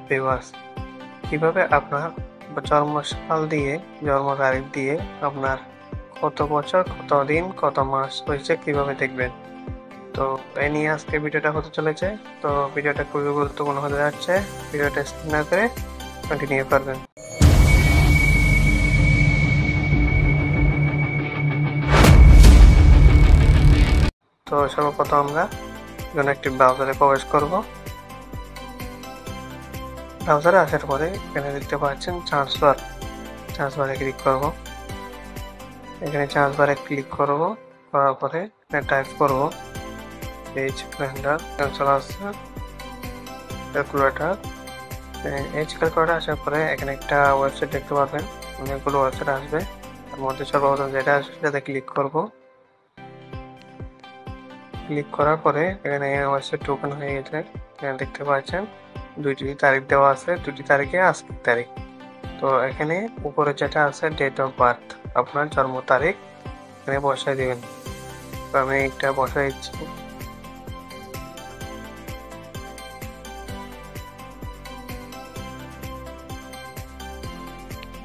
Viewers, কিভাবে আপনার জন্মসাল দিয়ে জন্ম তারিখ দিয়ে আপনার কত বছর, কত দিন, কত মাস হয়েছে কিভাবে দেখবেন। তো এই নিয়ে আজকে ভিডিওটা হতে চলেছে। তো ভিডিওটা খুবই গুরুত্বপূর্ণ হতে যাচ্ছে। ভিডিওটা স্কিপ না করে কন্টিনিউ করবেন। তো সর্বপ্রথম আমরা এখানে একটি ব্রাউজারে প্রবেশ করব। ব্রাউজারে আসার পরে এখানে দেখতে পাচ্ছেন চার্জবারে ক্লিক করব। এখানে চার্জবারে ক্লিক করব, করার পরে এখানে টাইপ করব এজ ক্যালেন্ডার, চলে আসছে ক্যালকুলেটর। এজ ক্যালকুলেটর আসার পরে এখানে একটা ওয়েবসাইট দেখতে পাবেন, অনেকগুলো ওয়েবসাইট আসবে। তার মধ্যে সর্বপ্রথম যেটা আসবে সেটাতে ক্লিক করব। ক্লিক করার পরে এখানে ওয়েবসাইট ওপেন হয়ে গেছে। এখানে দেখতে পাচ্ছেন দুইটি তারিখ দেওয়া আছে, দুটি তারিখে আজকের তারিখ। তো এখানে উপরে যেটা আছে ডেট অফ বার্থ, আপনার জন্ম তারিখ এখানে বসাই দিবেন। তো আমি একটা বসাই দিচ্ছি।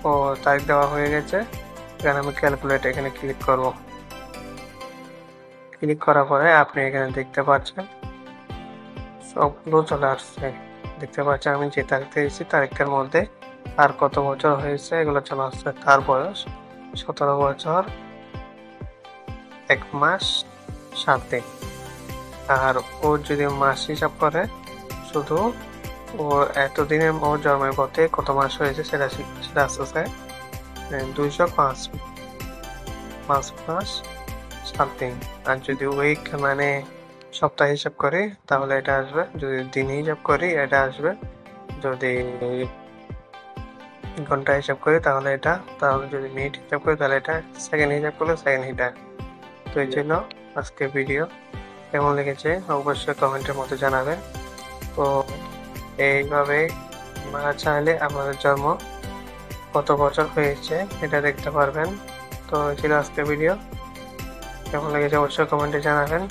ও তারিখ দেওয়া হয়ে গেছে। এখানে আমি ক্যালকুলেট এখানে ক্লিক করব। ক্লিক করার পরে আপনি এখানে দেখতে পাচ্ছেন সবগুলো চলে আসছে। দেখতে পাচ্ছেন আমি যে তারিখ দিয়েছি তারিখটার মধ্যে আর কত বছর হয়েছে এগুলো চলে আসছে। তার বয়স 17 বছর 1 মাস 7 দিন। আর ও যদি মাস হিসাব করে শুধু ও এতদিনে ওর জন্মের পথে কত মাস হয়েছে সেটা আসতেছে 205 মাস 7 দিন। আর যদি উইক মানে সপ্তাহ হিসাব করি তাহলে এটা আসবে, যদি দিন হিসাব করি এটা আসবে, যদি ঘন্টা হিসাব করি তাহলে এটা, তাহলে যদি মিনিট হিসাব করি তাহলে এটা, সেকেন্ড হিসাব করলে সেকেন্ড এটা। তো এই জন্য আজকে ভিডিও কেমন লেগেছে অবশ্যই কমেন্টের মধ্যে জানাবেন। তো এইভাবে আপনারা চাইলে আপনাদের জন্ম কত বছর হয়েছে এটা দেখতে পারবেন। তো এই ছিল আজকে ভিডিও, কেমন লেগেছে অবশ্যই কমেন্টে জানাবেন।